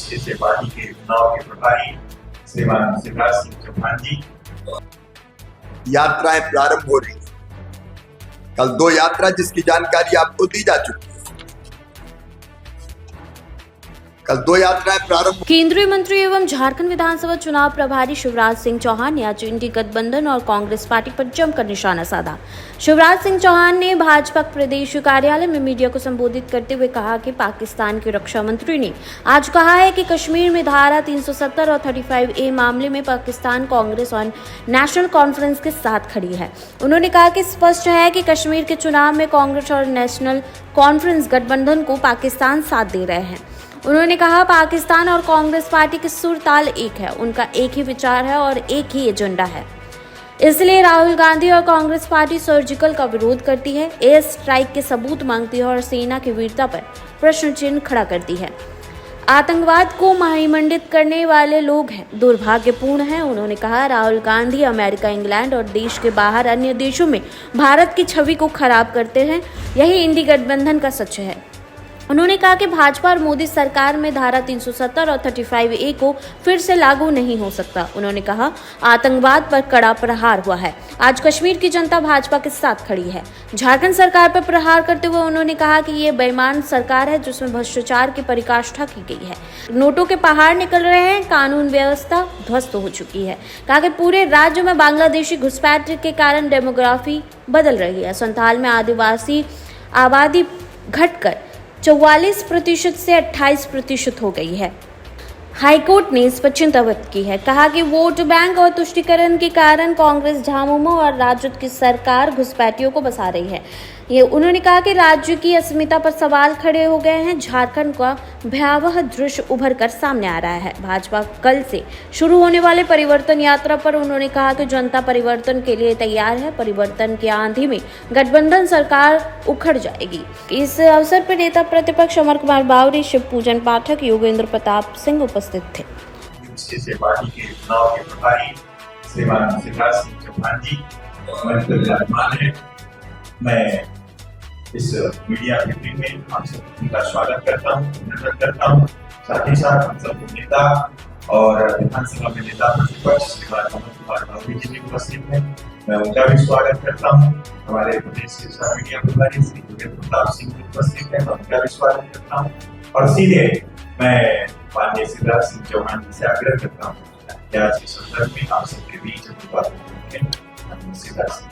पीछे से पार्टी के चुनाव के प्रभारी श्रीमान शिवराज सिंह चौहान जी। यात्राएं प्रारंभ हो रही हैं। कल 2 यात्रा जिसकी जानकारी आपको दी जा चुकी है। कल 2 यात्राएं प्रारंभ। केंद्रीय मंत्री एवं झारखंड विधानसभा चुनाव प्रभारी शिवराज सिंह चौहान ने आज इंडी गठबंधन और कांग्रेस पार्टी पर जमकर निशाना साधा। शिवराज सिंह चौहान ने भाजपा प्रदेश कार्यालय में मीडिया को संबोधित करते हुए कहा कि पाकिस्तान के रक्षा मंत्री ने आज कहा है कि कश्मीर में धारा 370 और 35A मामले में पाकिस्तान कांग्रेस और नेशनल कॉन्फ्रेंस के साथ खड़ी है। उन्होंने कहा कि स्पष्ट है कि कश्मीर के चुनाव में कांग्रेस और नेशनल कॉन्फ्रेंस गठबंधन को पाकिस्तान साथ दे रहे हैं। उन्होंने कहा पाकिस्तान और कांग्रेस पार्टी की सुर ताल एक है, उनका एक ही विचार है और एक ही एजेंडा है। इसलिए राहुल गांधी और कांग्रेस पार्टी सर्जिकल का विरोध करती है, एयर स्ट्राइक के सबूत मांगती है और सेना की वीरता पर प्रश्न चिन्ह खड़ा करती है। आतंकवाद को महिमंडित करने वाले लोग हैं, दुर्भाग्यपूर्ण है। उन्होंने कहा राहुल गांधी अमेरिका, इंग्लैंड और देश के बाहर अन्य देशों में भारत की छवि को खराब करते हैं। यही इंडी गठबंधन का सच है। उन्होंने कहा कि भाजपा और मोदी सरकार में धारा 370 और 35A को फिर से लागू नहीं हो सकता। उन्होंने कहा आतंकवाद पर कड़ा प्रहार हुआ है। आज कश्मीर की जनता भाजपा के साथ खड़ी है। झारखंड सरकार पर प्रहार करते हुए उन्होंने कहा कि ये बेईमान सरकार है जिसमें भ्रष्टाचार की पराकाष्ठा की गई है। नोटों के पहाड़ निकल रहे हैं, कानून व्यवस्था ध्वस्त हो चुकी है। कहा कि पूरे राज्य में बांग्लादेशी घुसपैठ के कारण डेमोग्राफी बदल रही है। संथाल में आदिवासी आबादी घटकर 44% से 28% हो गई है। हाईकोर्ट ने इस पर चिंता व्यक्त की है। कहा कि वोट बैंक और तुष्टीकरण के कारण कांग्रेस, झामुमो और राजद की सरकार घुसपैठियों को बसा रही है। ये उन्होंने कहा कि राज्य की अस्मिता पर सवाल खड़े हो गए हैं। झारखंड का भयावह दृश्य उभर कर सामने आ रहा है। भाजपा कल से शुरू होने वाले परिवर्तन यात्रा पर उन्होंने कहा कि जनता परिवर्तन के लिए तैयार है। परिवर्तन की आंधी में गठबंधन सरकार उखड़ जाएगी। इस अवसर पर नेता प्रतिपक्ष अमर कुमार बावरी, शिव पूजन पाठक, योगेंद्र प्रताप सिंह उपस्थित थे। पीछे से पार्टी के चुनाव के प्रभारी श्रीमान शिवराज सिंह चौहान जी विराजमान है। मैं इस मीडिया मीटिंग में आप सबका स्वागत करता हूँ, अभिनंदन करता हूँ। साथ ही साथ हम सब नेता और विधानसभा में नेता प्रतिपक्ष श्रीमान अमर कुमार बावरी जी भी उपस्थित हैं। मैं उनका भी स्वागत करता हूँ। हमारे प्रदेश के साथ मीडिया प्रभारी श्री योगेंद्र प्रताप सिंह भी उपस्थित हैं, मैं उनका भी स्वागत करता हूँ। और सीधे मैं माननीय शिवराज सिंह चौहान जी से आग्रह करता हूँ कि आज इस संदर्भ में आप सबके बीच बात करें। शिवराज सिंह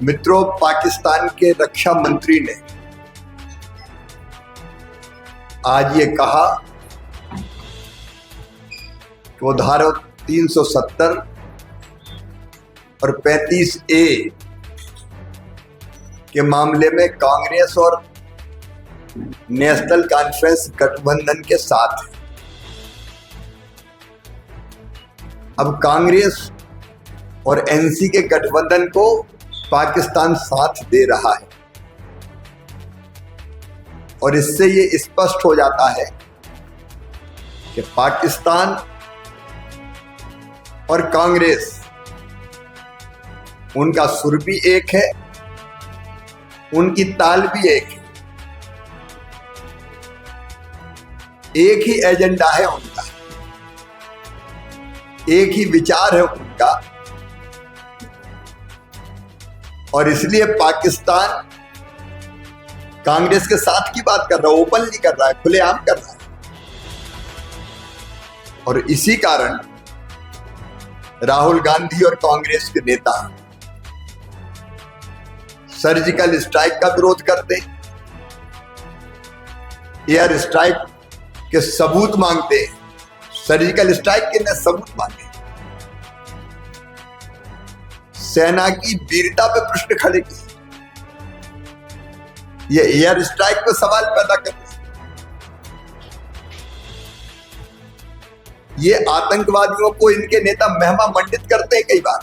मित्रों, पाकिस्तान के रक्षा मंत्री ने आज ये कहा कि वो धारा 370 और 35A के मामले में कांग्रेस और नेशनल कॉन्फ्रेंस गठबंधन के साथ है। अब कांग्रेस और एनसी के गठबंधन को पाकिस्तान साथ दे रहा है और इससे ये स्पष्ट हो जाता है कि पाकिस्तान और कांग्रेस, उनका सुर भी एक है, उनकी ताल भी एक है, एक ही एजेंडा है उनका, एक ही विचार है उनका। और इसलिए पाकिस्तान कांग्रेस के साथ की बात कर रहा है, ओपनली कर रहा है, खुलेआम कर रहा है। और इसी कारण राहुल गांधी और कांग्रेस के नेता सर्जिकल स्ट्राइक का विरोध करते, एयर स्ट्राइक के सबूत मांगते, सर्जिकल स्ट्राइक के ने सबूत मांगे, सेना की वीरता पे प्रश्न खड़े किए, ये एयर स्ट्राइक पे सवाल पैदा करते, ये आतंकवादियों को इनके नेता महिमा मंडित करते हैं कई बार।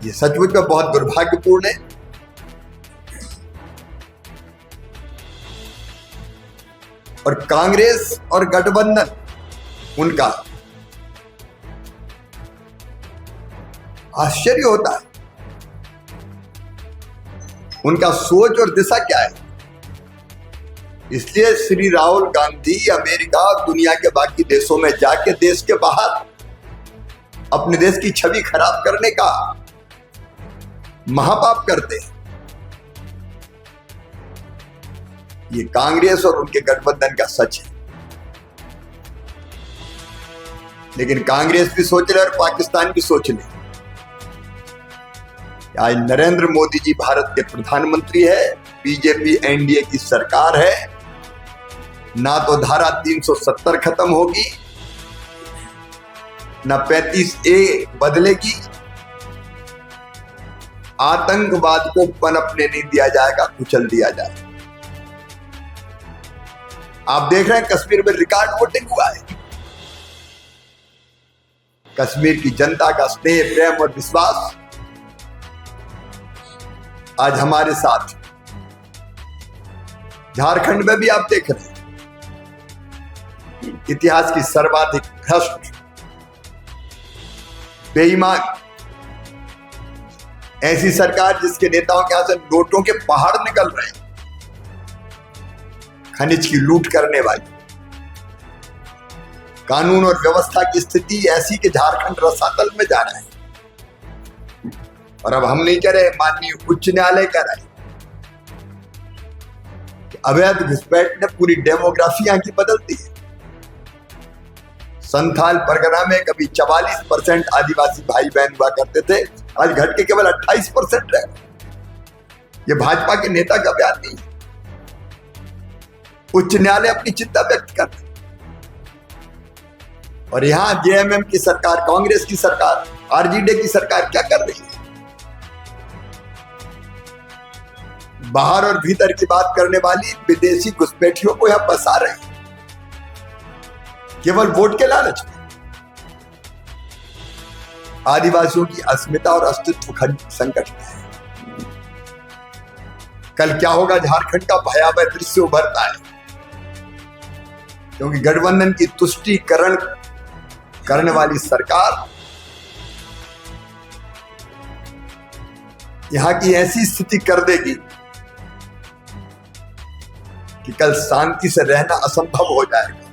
ये सचमुच में बहुत दुर्भाग्यपूर्ण है। और कांग्रेस और गठबंधन उनका आश्चर्य होता है उनका सोच और दिशा क्या है। इसलिए श्री राहुल गांधी अमेरिका और दुनिया के बाकी देशों में जाके देश के बाहर अपने देश की छवि खराब करने का महापाप करते हैं। ये कांग्रेस और उनके गठबंधन का सच है। लेकिन कांग्रेस भी सोच ले और पाकिस्तान भी सोच ले। आज नरेंद्र मोदी जी भारत के प्रधानमंत्री है, बीजेपी एनडीए की सरकार है। ना तो धारा 370 खत्म होगी, ना 35A बदलेगी। आतंकवाद को पनपने नहीं दिया जाएगा, कुचल दिया जाएगा। आप देख रहे हैं कश्मीर में रिकॉर्ड वोटिंग हुआ है। कश्मीर की जनता का स्नेह, प्रेम और विश्वास आज हमारे साथ। झारखंड में भी आप देख रहे हैं इतिहास की सर्वाधिक भ्रष्ट, बेईमान ऐसी सरकार जिसके नेताओं के यहां से नोटों के पहाड़ निकल रहे हैं, खनिज की लूट करने वाली, कानून और व्यवस्था की स्थिति ऐसी कि झारखंड रसातल में जा रहा है। और अब हम नहीं कह रहे, माननीय उच्च न्यायालय कह रहा है कि अवैध घुसपैठ ने पूरी डेमोग्राफी यहां की बदल दी है। संथाल परगना में कभी 44% आदिवासी भाई बहन हुआ करते थे, आज घट के केवल 28% रह गए। ये भाजपा के नेता का बयान नहीं है। उच्च न्यायालय अपनी चिंता व्यक्त कर रहा है। और यहां जेएमएम की सरकार, कांग्रेस की सरकार, आरजेडी की सरकार क्या कर रही है? बाहर और भीतर की बात करने वाली विदेशी घुसपैठियों को यहां बसा रहे हैं, केवल वोट के लालच में। आदिवासियों की अस्मिता और अस्तित्व संकट में है। कल क्या होगा, झारखंड का भयावह दृश्य उभरता है, क्योंकि गठबंधन की तुष्टीकरण करने वाली सरकार यहां की ऐसी स्थिति कर देगी कि कल शांति से रहना असंभव हो जाएगा।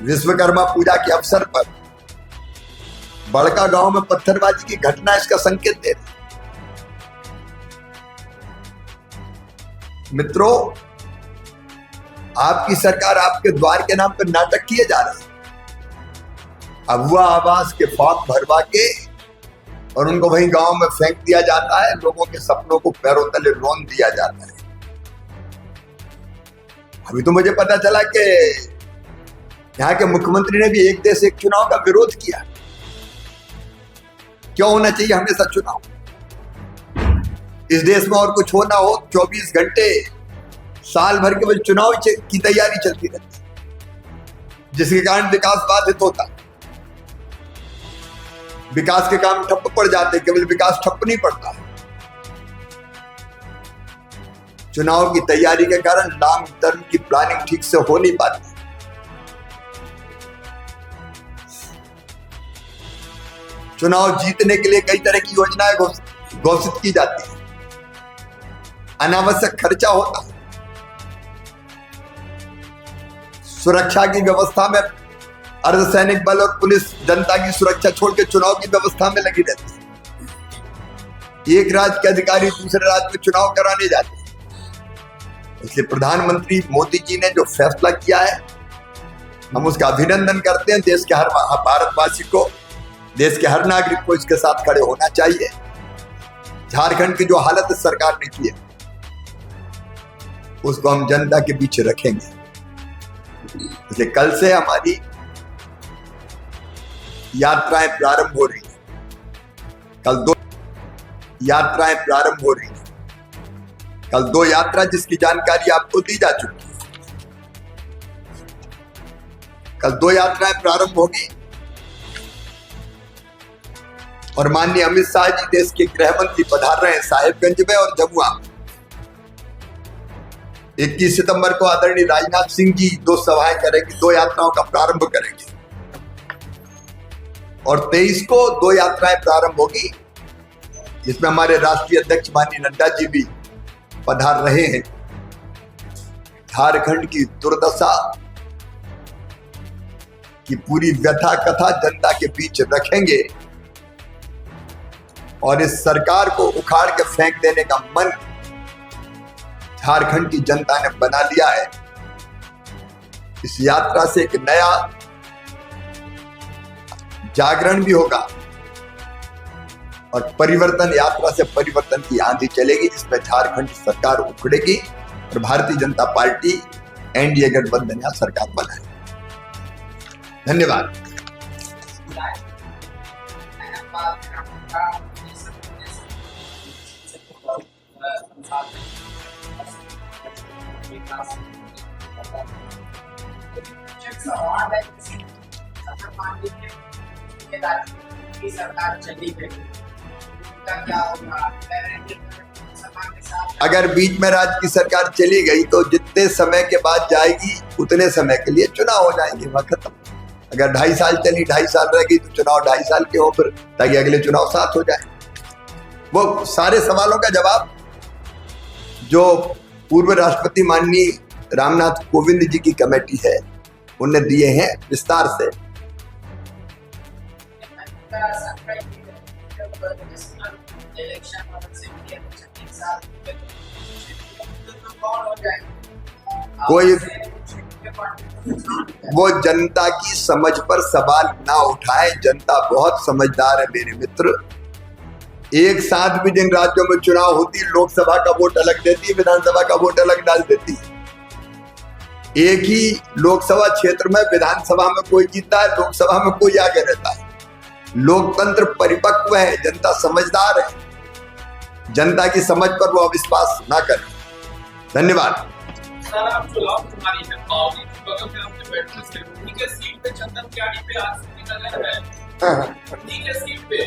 विश्वकर्मा पूजा के अवसर पर बड़का गांव में पत्थरबाजी की घटना इसका संकेत दे रही। मित्रों, आपकी सरकार आपके द्वार के नाम पर नाटक किए जा रहे हैं। अगुआ आवास के फॉर्म भरवा के और उनको वहीं गांव में फेंक दिया जाता है। लोगों के सपनों को पैरों तले रोन दिया जाता है। अभी तो मुझे पता चला कि यहाँ के मुख्यमंत्री ने भी एक देश एक चुनाव का विरोध किया। क्यों होना चाहिए हमेशा चुनाव? इस देश में और कुछ हो ना हो, 24 घंटे साल भर केवल चुनाव की तैयारी चलती रहती है, जिसके कारण विकास बाधित होता है। विकास के काम ठप्प पड़ जाते, केवल विकास ठप्प नहीं पड़ता। चुनाव की तैयारी के कारण लॉन्ग टर्म की प्लानिंग ठीक से हो नहीं पाती। चुनाव जीतने के लिए कई तरह की योजनाएं घोषित की जाती है। अनावश्यक खर्चा होता है। सुरक्षा की व्यवस्था में अर्धसैनिक बल और पुलिस जनता की सुरक्षा छोड़ के चुनाव की व्यवस्था में लगी रहती है। एक राज्य के अधिकारी दूसरे राज्य में चुनाव कराने जाते हैं। इसलिए प्रधानमंत्री मोदी जी ने जो फैसला किया है, हम उसका अभिनंदन करते हैं। देश के हर भारतवासी को, देश के हर नागरिक को इसके साथ खड़े होना चाहिए। झारखंड की जो हालत इस सरकार ने की है, उसको हम जनता के बीच रखेंगे। इसलिए कल से हमारी यात्राएं प्रारंभ हो रही हैं। कल 2 यात्राएं प्रारंभ हो रही हैं। कल 2 यात्रा जिसकी जानकारी आपको दी जा चुकी है। कल 2 यात्राएं प्रारंभ होगी और माननीय अमित शाह जी देश के गृह मंत्री पधार रहे हैं साहिबगंज में और जमुआ में। 21 सितंबर को आदरणीय राजनाथ सिंह जी 2 सभाएं करेंगे, 2 यात्राओं का प्रारंभ करेंगे। और 23 को 2 यात्राएं प्रारंभ होगी। जिसमें हमारे राष्ट्रीय अध्यक्ष माननीय नड्डा जी भी पधार रहे हैं, झारखंड की दुर्दशा की पूरी व्यथा कथा जनता के बीच रखेंगे और इस सरकार को उखाड़ के फेंक देने का मन झारखंड की जनता ने बना लिया है। इस यात्रा से एक नया जागरण भी होगा और परिवर्तन यात्रा से परिवर्तन की आंधी चलेगी, जिसमें झारखंड की सरकार उखड़ेगी और भारतीय जनता पार्टी एनडीए गठबंधन या सरकार बनाएगी। धन्यवाद। सरकार चली गई, क्या होगा? अगर बीच में राज्य की सरकार चली गई तो जितने समय के बाद जाएगी उतने समय के लिए चुनाव हो जाएंगे, वह खत्म। अगर 2.5 साल चली, 2.5 साल रह गई तो चुनाव 2.5 साल के हो फिर, ताकि अगले चुनाव साथ हो जाए। वो सारे सवालों का जवाब जो पूर्व राष्ट्रपति माननीय रामनाथ कोविंद जी की कमेटी है उन्हें दिए हैं विस्तार से। कोई वो जनता की समझ पर सवाल ना उठाए। जनता बहुत समझदार है मेरे मित्र। एक साथ भी जिन राज्यों में चुनाव होती, लोकसभा का वोट अलग देती, विधानसभा का वोट अलग डाल देती। एक ही लोकसभा क्षेत्र में विधानसभा में कोई जीता है, लोकसभा में कोई आगे रहता है। लोकतंत्र परिपक्व है, जनता समझदार है। जनता की समझ पर वो अविश्वास ना करे। धन्यवाद। सर, आप चुनाव तुम्हारी है, बावजूद बगल में आपने बैठने से ठीक है, सीट पे चंदन क्यारी पे आज निकल रहा है, ठीक है सीट पे